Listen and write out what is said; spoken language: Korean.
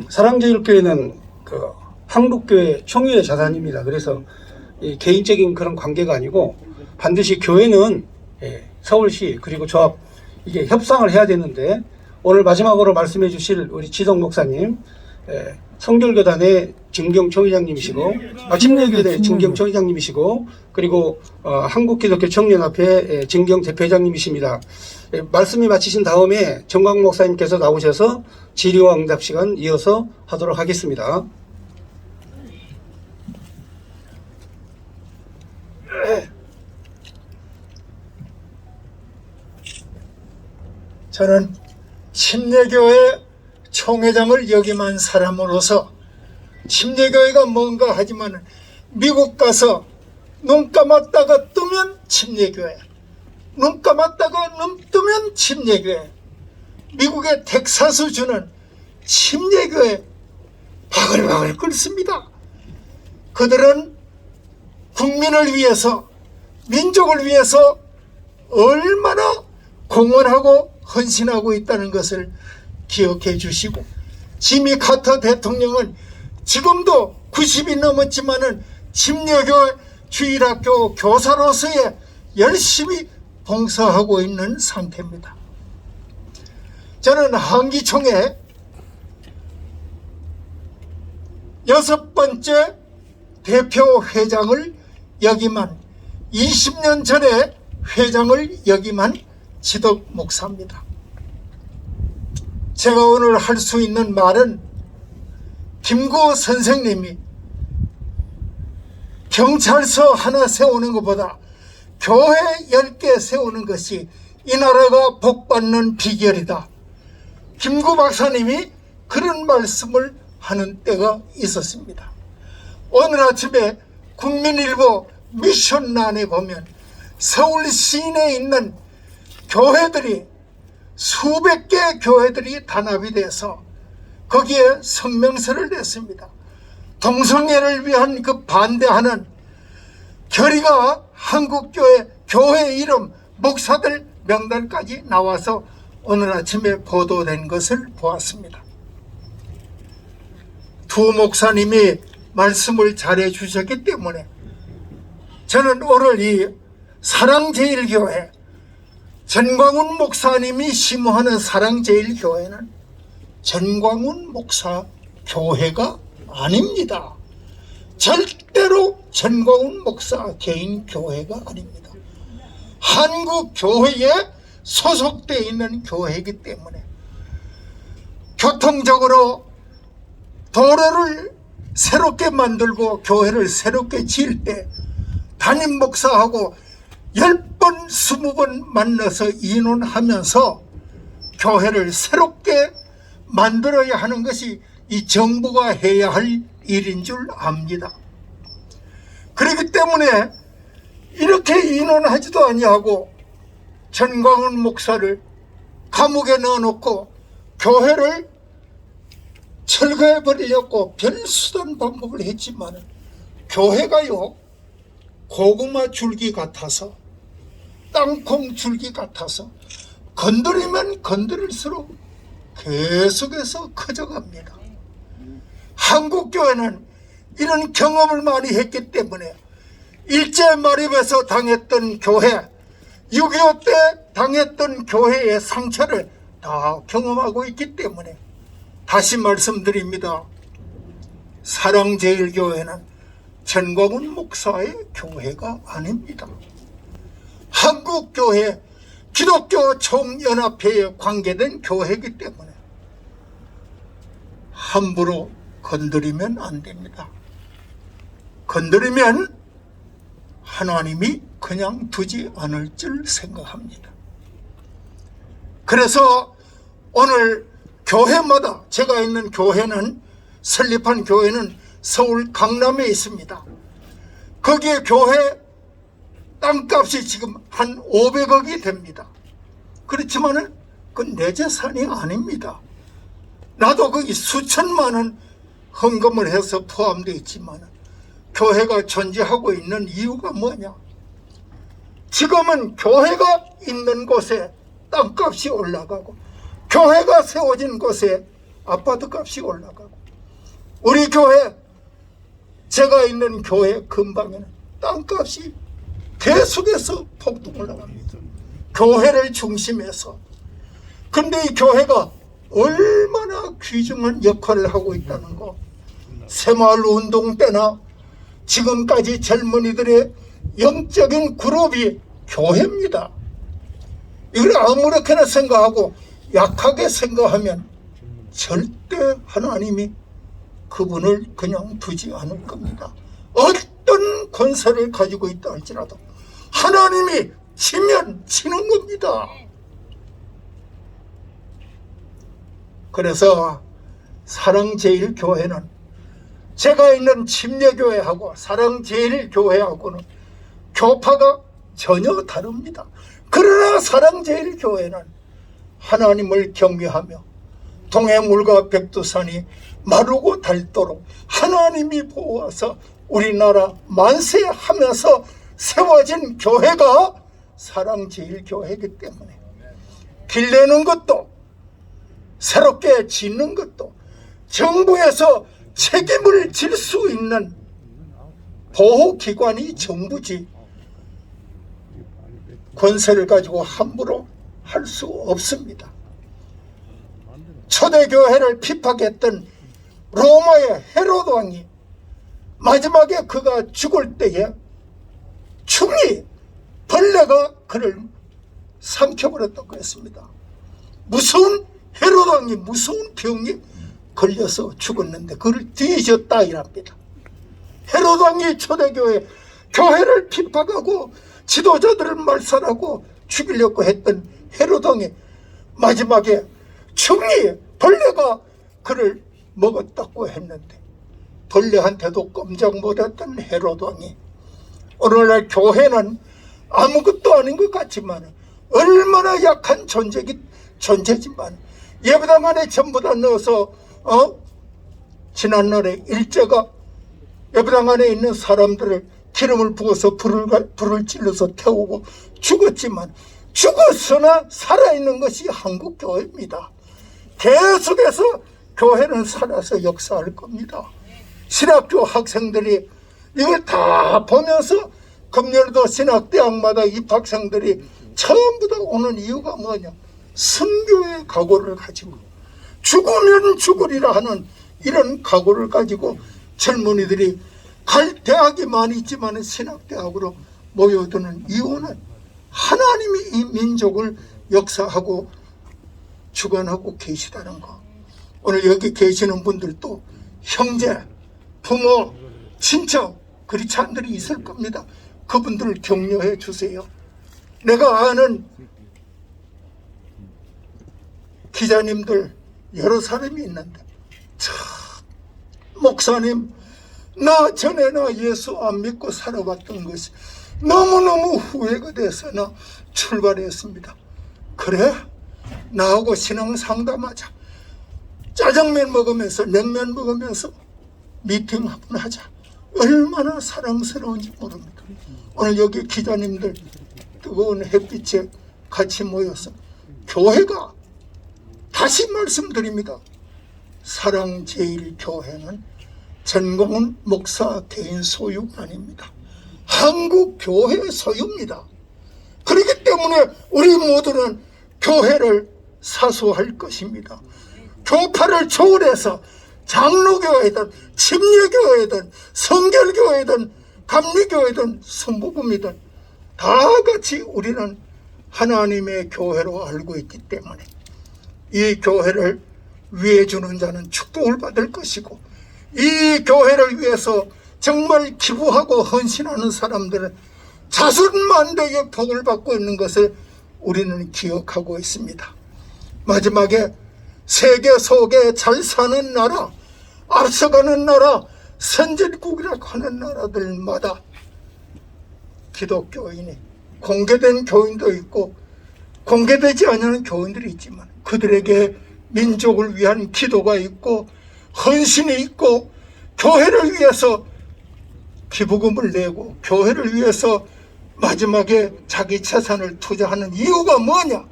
사랑제일교회는 그 한국교회 총회의 자산입니다. 그래서 개인적인 그런 관계가 아니고 반드시 교회는 서울시 그리고 조합 이게 협상을 해야 되는데, 오늘 마지막으로 말씀해 주실 우리 지동 목사님, 성결교단의 진경총회장님이시고 침례교대 진경총회장님이시고 그리고 한국기독교 청년협회 진경 대표장님이십니다. 말씀이 마치신 다음에 정광 목사님께서 나오셔서 질의와 응답 시간 이어서 하도록 하겠습니다. 저는 침례교회 총회장을 역임한 사람으로서 침례교회가 뭔가 하지만 미국 가서 눈 감았다가 뜨면 침례교회, 눈 감았다가 눈 뜨면 침례교회, 미국의 텍사스주는 침례교회 바글바글 끓습니다. 그들은 국민을 위해서, 민족을 위해서 얼마나 공헌하고 헌신하고 있다는 것을 기억해 주시고, 지미 카터 대통령은 지금도 90이 넘었지만은 침례교회 주일학교 교사로서의 열심히 봉사하고 있는 상태입니다. 저는 한기총회 6번째 대표 회장을 역임한 20년 전에 회장을 역임한 지덕 목사입니다. 제가 오늘 할 수 있는 말은 김구 선생님이 경찰서 하나 세우는 것보다 교회 10개 세우는 것이 이 나라가 복받는 비결이다. 김구 박사님이 그런 말씀을 하는 때가 있었습니다. 오늘 아침에 국민일보 미션란에 보면 서울 시내에 있는 교회들이 수백 개의 교회들이 단합이 돼서 거기에 성명서를 냈습니다. 동성애를 위한 그 반대하는 결의가 한국교회 교회 이름 목사들 명단까지 나와서 오늘 아침에 보도된 것을 보았습니다. 두 목사님이 말씀을 잘해 주셨기 때문에 저는 오늘 이 사랑제일교회 전광훈 목사님이 심호하는 사랑제일교회는 전광훈 목사 교회가 아닙니다. 절대로 전광훈 목사 개인 교회가 아닙니다. 한국 교회에 소속되어 있는 교회이기 때문에 교통적으로 도로를 새롭게 만들고 교회를 새롭게 지을 때 담임 목사하고 10번, 20번 만나서 의논하면서 교회를 새롭게 만들어야 하는 것이 이 정부가 해야 할 일인 줄 압니다. 그렇기 때문에 이렇게 의논하지도 아니하고 전광훈 목사를 감옥에 넣어놓고 교회를 철거해버리려고 별수단 방법을 했지만 교회가요 고구마 줄기 같아서 땅콩 줄기 같아서 건드리면 건드릴수록 계속해서 커져갑니다. 한국교회는 이런 경험을 많이 했기 때문에 일제마립에서 당했던 교회, 6.25 때 당했던 교회의 상처를 다 경험하고 있기 때문에 다시 말씀드립니다. 사랑제일교회는 전광훈 목사의 교회가 아닙니다. 한국교회 기독교 총연합회에 관계된 교회이기 때문에 함부로 건드리면 안 됩니다. 건드리면 하나님이 그냥 두지 않을 줄 생각합니다. 그래서 오늘 교회마다, 제가 있는 교회는, 설립한 교회는 서울 강남에 있습니다. 거기에 교회 땅값이 지금 한 500억이 됩니다. 그렇지만은 그건 내 재산이 아닙니다. 나도 거기 수천만 원 헌금을 해서 포함되어 있지만 교회가 존재하고 있는 이유가 뭐냐? 지금은 교회가 있는 곳에 땅값이 올라가고 교회가 세워진 곳에 아파트 값이 올라가고, 우리 교회, 제가 있는 교회 근방에는 땅값이 계속해서 폭등 올라갑니다. 교회를 중심해서. 근데 이 교회가 얼마나 귀중한 역할을 하고 있다는 거, 새마을 운동 때나 지금까지 젊은이들의 영적인 그룹이 교회입니다. 이걸 아무렇게나 생각하고 약하게 생각하면 절대 하나님이 그분을 그냥 두지 않을 겁니다. 어떤 권세를 가지고 있다 할지라도 하나님이 치면 치는 겁니다. 그래서 사랑제일교회는 제가 있는 침례교회하고 사랑제일교회하고는 교파가 전혀 다릅니다. 그러나 사랑제일교회는 하나님을 경외하며 동해물과 백두산이 마르고 닳도록 하나님이 보호하사 우리나라 만세하면서 세워진 교회가 사랑제일교회이기 때문에 길 내는 것도 새롭게 짓는 것도 정부에서 책임을 질 수 있는 보호기관이 정부지 권세를 가지고 함부로 할 수 없습니다. 초대교회를 핍박했던 로마의 헤로드 왕이 마지막에 그가 죽을 때에 충이 벌레가 그를 삼켜버렸다고 했습니다. 무서운 헤로드 왕이 무서운 병이 걸려서 죽었는데 그를 뒤졌다 이랍니다. 헤로드 왕이 초대교회 교회를 핍박하고 지도자들을 말살하고 죽이려고 했던 헤로드 왕이 마지막에 충이 벌레가 그를 먹었다고 했는데 벌레한테도 꼼짝 못했던 헤로드 왕이 오늘날 교회는 아무것도 아닌 것 같지만 얼마나 약한 존재지만 예배당 안에 전부 다 넣어서 지난날에 일제가 예배당 안에 있는 사람들을 기름을 부어서 불을 찔러서 태우고 죽었지만 죽었으나 살아있는 것이 한국교회입니다. 계속해서 교회는 살아서 역사할 겁니다. 신학교 학생들이 이걸 다 보면서 금년도 신학대학마다 입학생들이 전부 다 오는 이유가 뭐냐, 선교의 각오를 가지고 죽으면 죽으리라 하는 이런 각오를 가지고 젊은이들이 갈 대학이 많이 있지만 신학대학으로 모여드는 이유는 하나님이 이 민족을 역사하고 주관하고 계시다는 거. 오늘 여기 계시는 분들도 형제, 부모, 친척, 그리찬들이 있을 겁니다. 그분들을 격려해 주세요. 내가 아는 기자님들 여러 사람이 있는데, 참, 목사님, 나 전에 나 예수 안 믿고 살아왔던 것이 너무너무 후회가 돼서 나 출발했습니다. 그래? 나하고 신앙 상담하자. 짜장면 먹으면서 냉면 먹으면서 미팅 한번 하자. 얼마나 사랑스러운지 모릅니다. 오늘 여기 기자님들 뜨거운 햇빛에 같이 모여서 교회가, 다시 말씀드립니다, 사랑제일교회는 전공은 목사 개인 소유가 아닙니다. 한국교회 소유입니다. 그렇기 때문에 우리 모두는 교회를 사수할 것입니다. 교파를 초월해서 장로교회든 침례교회든 성결교회든 감리교회든 성부금이든 다 같이 우리는 하나님의 교회로 알고 있기 때문에 이 교회를 위해 주는 자는 축복을 받을 것이고, 이 교회를 위해서 정말 기부하고 헌신하는 사람들은 자손만대의 복을 받고 있는 것을 우리는 기억하고 있습니다. 마지막에 세계 속에 잘 사는 나라, 앞서가는 나라, 선진국이라고 하는 나라들마다 기독교인이, 공개된 교인도 있고 공개되지 않는 교인들이 있지만 그들에게 민족을 위한 기도가 있고 헌신이 있고 교회를 위해서 기부금을 내고 교회를 위해서 마지막에 자기 재산을 투자하는 이유가 뭐냐?